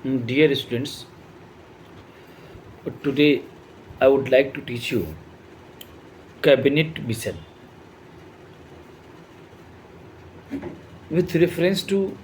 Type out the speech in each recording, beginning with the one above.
Dear students, today I would like to teach you cabinet mission with reference to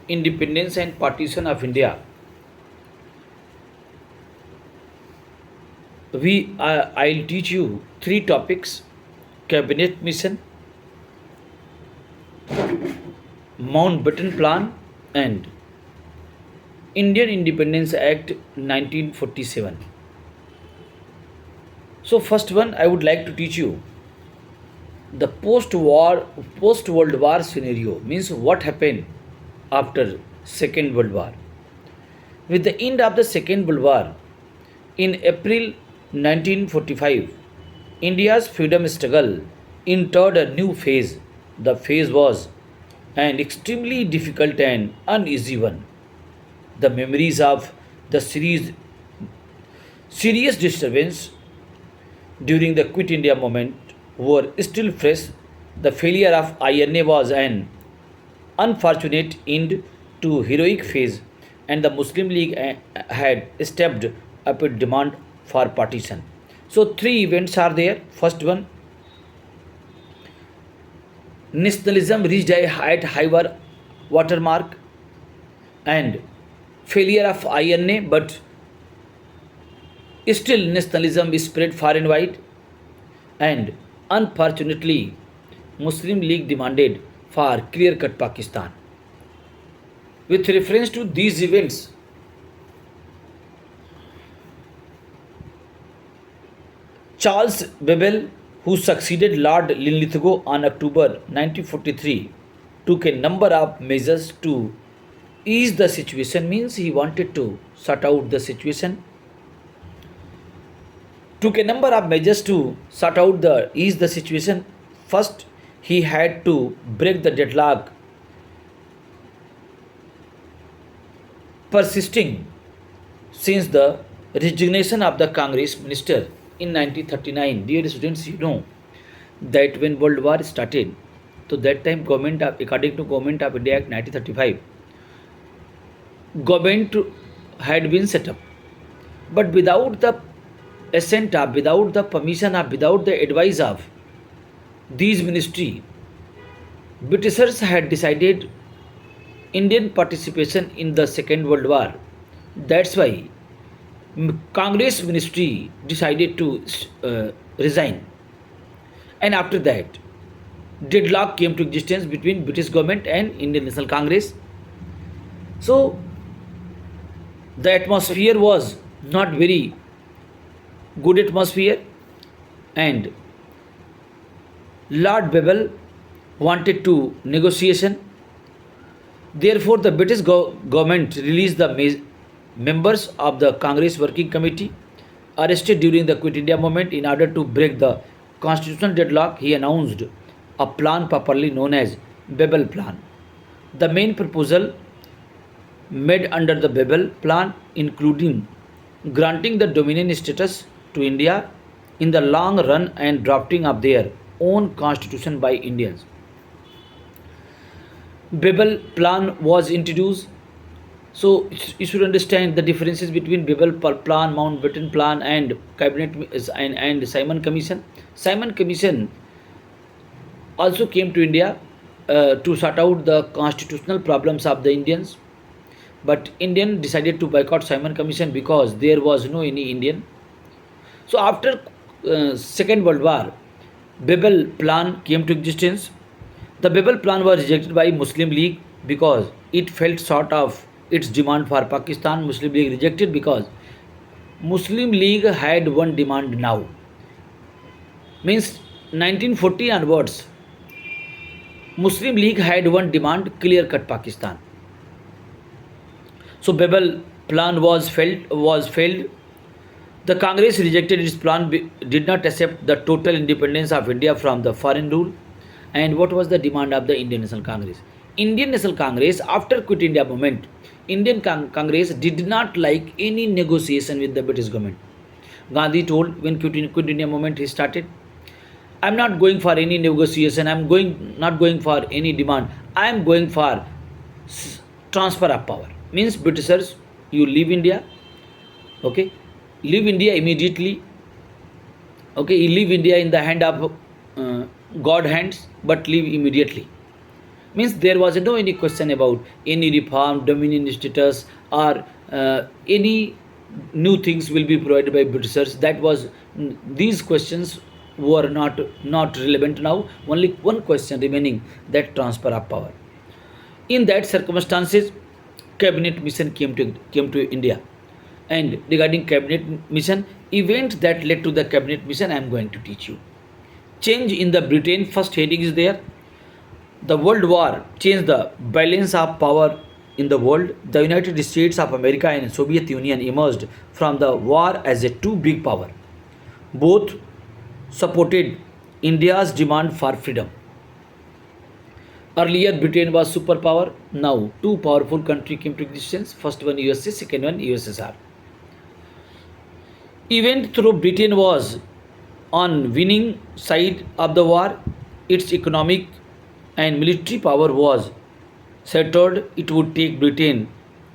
independence and partition of India. I'll teach you three topics: cabinet mission, Mountbatten Plan, and Indian Independence Act 1947. So first one I would like to teach you the post World War scenario, means what happened after Second World War. With the end of the Second World War in April 1945, India's freedom struggle entered a new phase. The phase was an extremely difficult and uneasy one. The memories of the serious disturbance during the Quit India movement were still fresh. The failure of INA was an unfortunate end to heroic phase, and the Muslim League had stepped up its demand for partition. So three events are there. First one, nationalism reached at high watermark, and failure of INA, but still nationalism is spread far and wide, and unfortunately Muslim League demanded for clear-cut Pakistan. With reference to these events, Charles Bebel, who succeeded Lord Linlithgow on October 1943, took a number of measures to ease the situation, means he wanted to sort out the situation. Took a number of measures to sort out the ease the situation. First, he had to break the deadlock persisting since the resignation of the Congress minister in 1939. Dear students, you know that when World War started, so that time according to Government of India Act 1935, government had been set up, but without the assent of, without the permission of, without the advice of these ministry, Britishers had decided Indian participation in the Second World War. That's why Congress ministry decided to resign, and after that deadlock came to existence between British government and Indian National Congress. So the atmosphere was not very good atmosphere, and Lord Bebel wanted to negotiation. Therefore, the British government released the members of the Congress Working Committee arrested during the Quit India movement. In order to break the constitutional deadlock, he announced a plan popularly known as Bebel Plan. The main proposal made under the Bebel Plan including granting the dominion status to India in the long run and drafting of their own constitution by Indians. Bebel Plan was introduced. So you should understand the differences between Bebel Plan, Mountbatten Plan, and and Simon Commission. Simon Commission also came to India to sort out the constitutional problems of the Indians, but Indian decided to boycott Simon Commission because there was no any Indian. So after Second World War, Bebel Plan came to existence. The Bebel Plan was rejected by Muslim League because it fell short of its demand for Pakistan. Muslim League rejected because Muslim League had one demand now. Means 1940 onwards, Muslim League had one demand: clear-cut Pakistan. So Bebel Plan was failed. The Congress rejected its plan, did not accept the total independence of India from the foreign rule. And what was the demand of the Indian National Congress? Indian National Congress, after Quit India movement, Indian Congress did not like any negotiation with the British government. Gandhi told when Quit India movement he started, I am not going for any negotiation, not going for any demand, I am going for transfer of power. Means Britishers you leave India. Okay, leave India immediately. Okay, you leave India in the hand of God hands, but leave immediately. Means there was no any question about any reform, dominion status, or any new things will be provided by Britishers. That was these questions were not relevant now. Only one question remaining, that transfer of power. In that circumstances, cabinet mission came to India. And regarding cabinet mission, event that led to the cabinet mission, I am going to teach you. Change in the Britain, first heading is there. The World War changed the balance of power in the world. The United States of America and Soviet Union emerged from the war as a two big power. Both supported India's demand for freedom. Earlier, Britain was superpower. Now, two powerful countries came to existence. First one USA, second one USSR. Even though Britain was on winning side of the war, its economic and military power was shattered. It would take Britain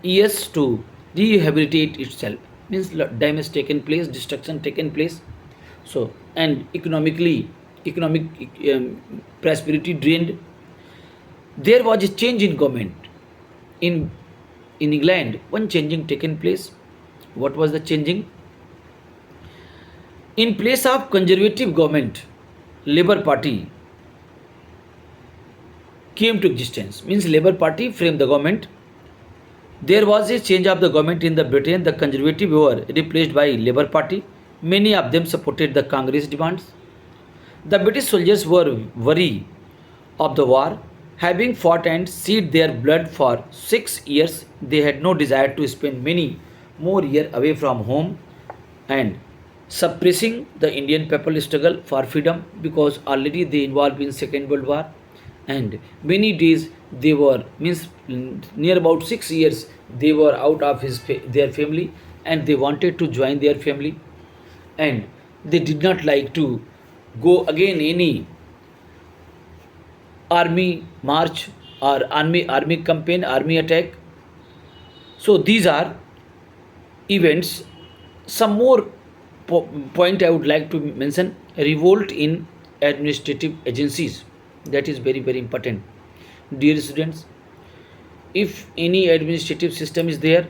years to rehabilitate itself. Means damage taken place, destruction taken place. So, and economic prosperity drained. There was a change in government in England. One changing taken place. What was the changing? In place of conservative government, Labour Party came to existence. Means Labour Party framed the government. There was a change of the government in the Britain. The conservative were replaced by Labour Party. Many of them supported the Congress demands. The British soldiers were weary of the war. Having fought and shed their blood for 6 years, they had no desire to spend many more years away from home and suppressing the Indian people struggle for freedom, because already they involved in Second World War, and many days they were, means near about 6 years they were out of their family, and they wanted to join their family, and they did not like to go again any army march or army campaign, army attack. So these are events. Some more point I would like to mention: revolt in administrative agencies. That is very very important. Dear students, if any administrative system is there,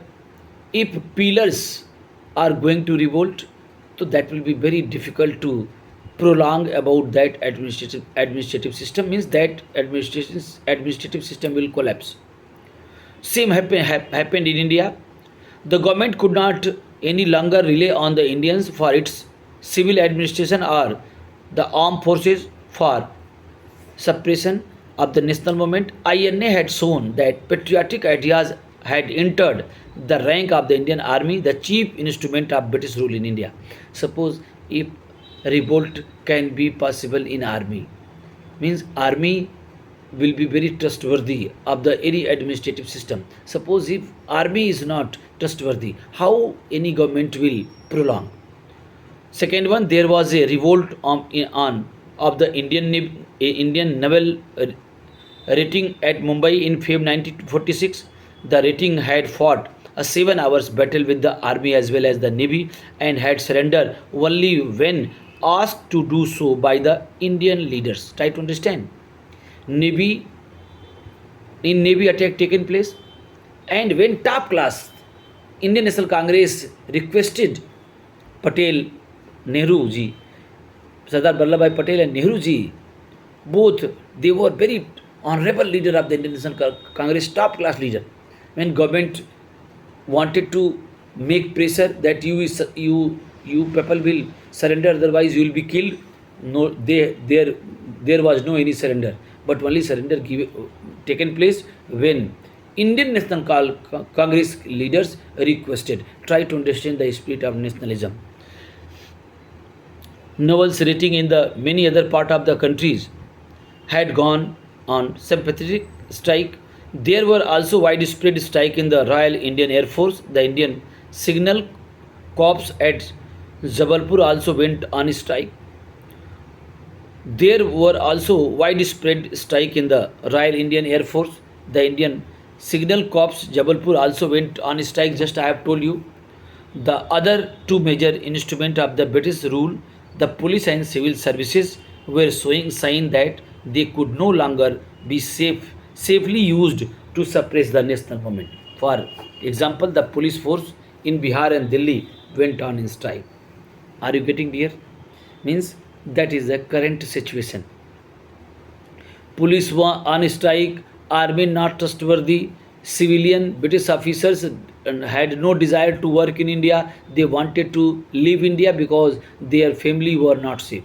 if pillars are going to revolt, so that will be very difficult to prolong about that administrative system. Means that administrative system will collapse. Same happened in India. The government could not any longer rely on the Indians for its civil administration or the armed forces for suppression of the national movement. INA had shown that patriotic ideas had entered the rank of the Indian army, the chief instrument of British rule in India. Suppose if revolt can be possible in army, means army will be very trustworthy of the any administrative system. Suppose if army is not trustworthy, how any government will prolong? Second one, there was a revolt on of the Indian naval rating at Mumbai in February 1946. The rating had fought a 7 hours battle with the army as well as the navy, and had surrendered only when asked to do so by the Indian leaders. Try to understand. Navy Navy attack taken place, and when top class Indian National Congress requested Patel, Nehru ji, Sardar Vallabhbhai Patel and Nehru ji, both they were very honorable leader of the Indian National Congress, top class leader. When government wanted to make pressure that you people will surrender, otherwise you will be killed. No, there was no any surrender, but only surrender taken place when Indian National Congress leaders requested. Try to understand the spirit of nationalism. Novels rating in the many other part of the countries had gone on sympathetic strike. There were also widespread strike in the Royal Indian Air Force. The Indian Signal Corps at Jabalpur also went on strike. There were also widespread strike in the Royal Indian Air Force. The Indian Signal Corps Jabalpur also went on strike, just I have told you. The other two major instruments of the British rule, the police and civil services, were showing sign that they could no longer be safely used to suppress the national movement. For example, the police force in Bihar and Delhi went on in strike. Are you getting clear? Means that is the current situation. Police were on strike, army not trustworthy, civilian British officers had no desire to work in India. They wanted to leave India because their family were not safe.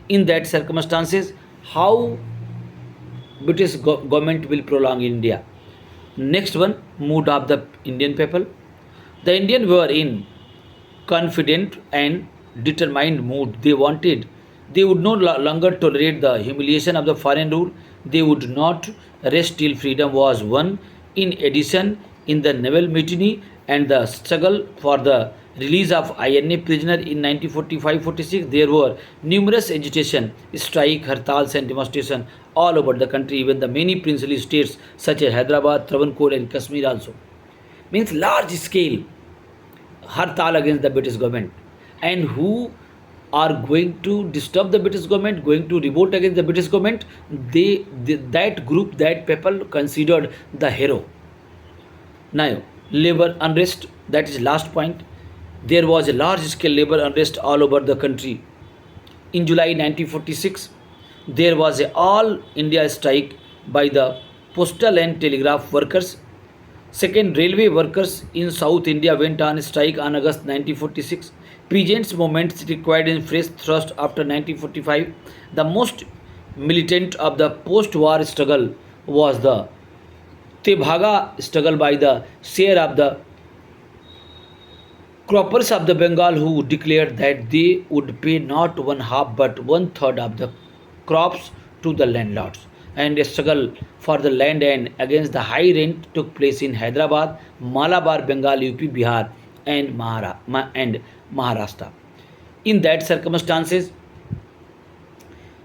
In that circumstances, how British government will prolong India? Next one, mood of the Indian people. The Indian were in confident and determined mood. They would no longer tolerate the humiliation of the foreign rule. They would not rest till freedom was won. In addition, in the naval mutiny and the struggle for the release of INA prisoner in 1945-46, there were numerous agitation, strike, hartals and demonstration all over the country, even the many princely states such as Hyderabad, Travancore and Kashmir also. Means large scale hartal against the British government. And who are going to disturb the British government, going to revolt against the British government? That group, that people considered the hero. Now, labor unrest, that is last point. There was a large scale labor unrest all over the country. In July 1946, there was a all India strike by the postal and telegraph workers. Second, railway workers in South India went on strike on August 1946. Peasants' movements required a fresh thrust after 1945. The most militant of the post-war struggle was the Tebhaga struggle by the share of the croppers of the Bengal, who declared that they would pay not one half but one third of the crops to the landlords. And a struggle for the land and against the high rent took place in Hyderabad, Malabar, Bengal, UP, Bihar, and Maharashtra. In that circumstances,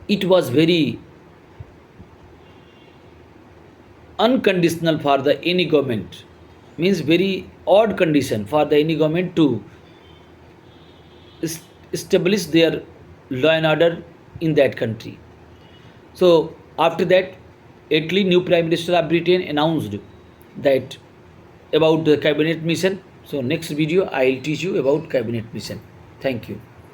it was very unconditional for the any government, means very odd condition for the any government to establish their law and order in that country. So after that, Attlee, new Prime Minister of Britain, announced that about the cabinet mission. So next video I will teach you about cabinet mission. Thank you.